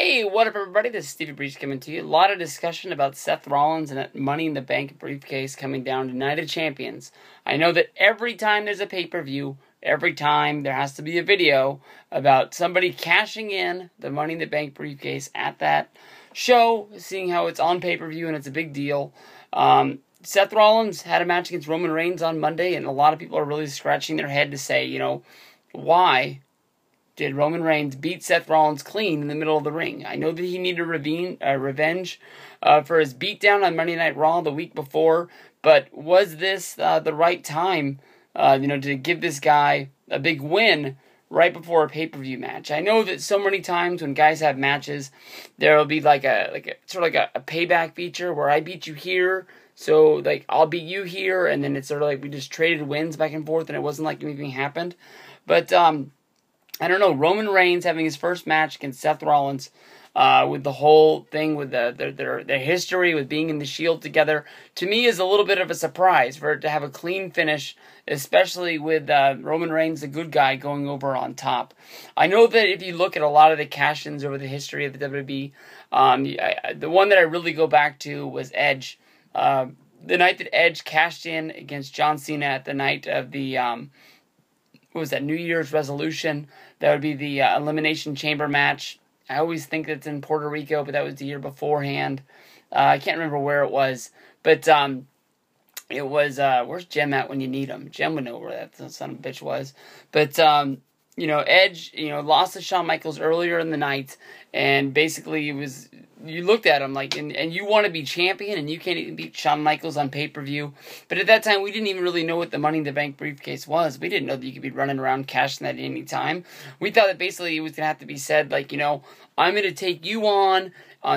Hey, what up, everybody? This is Stevie Breach coming to you. A lot of discussion about Seth Rollins and that Money in the Bank briefcase coming down to Night of Champions. I know that every time there's a pay-per-view, every time there has to be a video about somebody cashing in the Money in the Bank briefcase at that show, seeing how it's on pay-per-view and it's a big deal. Seth Rollins had a match against Roman Reigns on Monday, and a lot of people are really scratching their head to say, why did Roman Reigns beat Seth Rollins clean in the middle of the ring? I know that he needed revenge for his beatdown on Monday Night Raw the week before, but was this the right time, to give this guy a big win right before a pay-per-view match? I know that so many times when guys have matches, there will be like a payback feature where I beat you here, so I'll beat you here, and then it's sort of like we just traded wins back and forth, and it wasn't like anything happened. But I don't know, Roman Reigns having his first match against Seth Rollins, with the whole thing with their history with being in the Shield together, to me is a little bit of a surprise for it to have a clean finish, especially with Roman Reigns, the good guy, going over on top. I know that if you look at a lot of the cash-ins over the history of the WWE, the one that I really go back to was Edge. The night that Edge cashed in against John Cena at the night of the New Year's resolution. That would be the Elimination Chamber match. I always think that's in Puerto Rico, but that was the year beforehand. I can't remember where it was, but it was, where's Jem at when you need him? Jem would know where that son of a bitch was. But, Edge, lost to Shawn Michaels earlier in the night, and basically you looked at him and you want to be champion, and you can't even beat Shawn Michaels on pay-per-view. But at that time, we didn't even really know what the Money in the Bank briefcase was. We didn't know that you could be running around cashing that at any time. We thought that basically it was going to have to be said, I'm going to take you on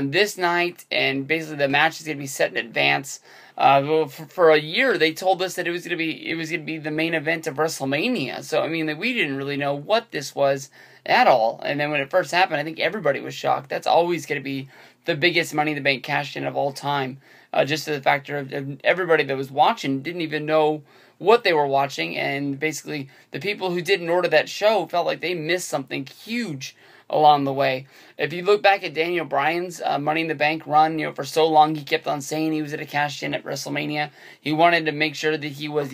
this night, and basically the match is going to be set in advance. For a year, they told us that it was going to be the main event of WrestleMania. So, we didn't really know what this was at all. And then when it first happened, I think everybody was shocked. That's always going to be the biggest Money in the Bank cash-in of all time. Just to the factor of everybody that was watching didn't even know what they were watching. And basically, the people who didn't order that show felt like they missed something huge along the way. If you look back at Daniel Bryan's Money in the Bank run, for so long he kept on saying he was going to cash in at WrestleMania. He wanted to make sure that he was,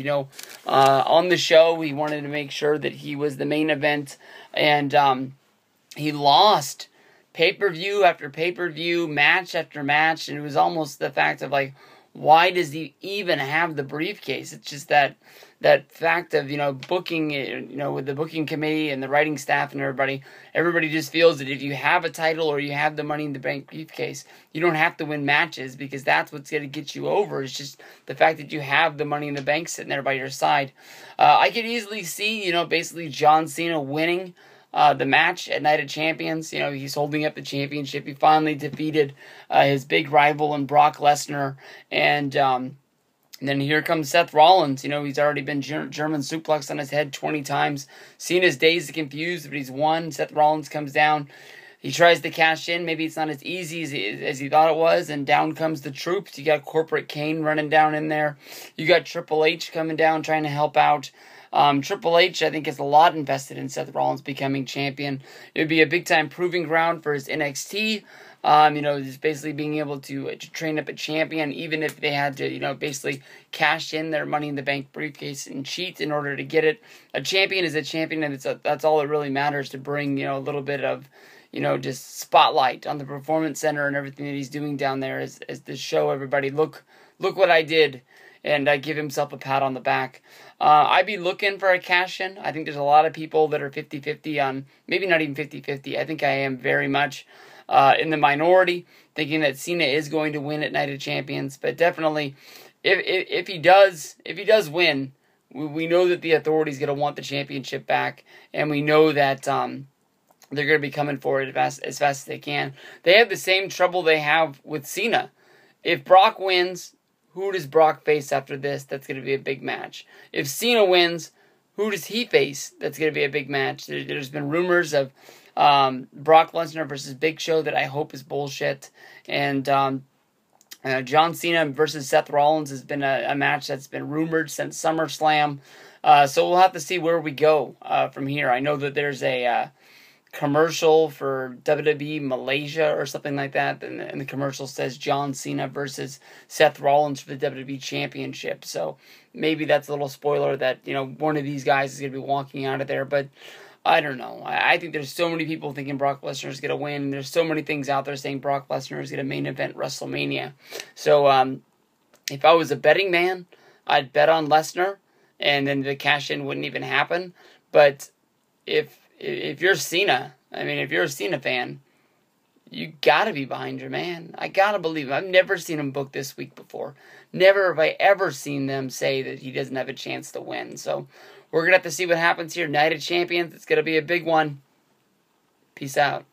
on the show. He wanted to make sure that he was the main event, and he lost pay-per-view after pay-per-view, match after match, and it was almost the fact of why does he even have the briefcase? It's just that fact of, booking, with the booking committee and the writing staff and everybody just feels that if you have a title or you have the Money in the Bank briefcase, you don't have to win matches, because that's what's going to get you over. It's just the fact that you have the Money in the Bank sitting there by your side. I could easily see, basically John Cena winning the match at Night of Champions. He's holding up the championship. He finally defeated his big rival in Brock Lesnar, and then here comes Seth Rollins. He's already been German suplexed on his head 20 times. Cena's dazed and confused, but he's won. Seth Rollins comes down. He tries to cash in. Maybe it's not as easy as he thought it was, and down comes the troops. You got Corporate Kane running down in there. You got Triple H coming down trying to help out. Triple H, I think, is a lot invested in Seth Rollins becoming champion. It would be a big-time proving ground for his NXT. Just basically being able to train up a champion, even if they had to, basically cash in their Money in the Bank briefcase and cheat in order to get it. A champion is a champion, and that's all that really matters, to bring, a little bit of, just spotlight on the Performance Center and everything that he's doing down there as to show everybody, look what I did, and give himself a pat on the back. I'd be looking for a cash-in. I think there's a lot of people that are 50-50 on, maybe not even 50-50. I think I am very much in the minority, thinking that Cena is going to win at Night of Champions. But definitely, if he does win, we know that the Authority's going to want the championship back, and we know that they're going to be coming for it as fast as they can. They have the same trouble they have with Cena. If Brock wins, who does Brock face after this? That's going to be a big match. If Cena wins, who does he face? That's going to be a big match. There's been rumors of Brock Lesnar versus Big Show that I hope is bullshit. And John Cena versus Seth Rollins has been a match that's been rumored since SummerSlam. So we'll have to see where we go from here. I know that there's a commercial for WWE Malaysia or something like that, and the commercial says John Cena versus Seth Rollins for the WWE Championship. So maybe that's a little spoiler that, one of these guys is going to be walking out of there. But I don't know. I think there's so many people thinking Brock Lesnar is going to win, and there's so many things out there saying Brock Lesnar is going to main event WrestleMania. So if I was a betting man, I'd bet on Lesnar, and then the cash-in wouldn't even happen. But if you're Cena, if you're a Cena fan, you gotta be behind your man. I gotta believe him. I've never seen him book this week before. Never have I ever seen them say that he doesn't have a chance to win. So we're gonna have to see what happens here. Night of Champions, it's gonna be a big one. Peace out.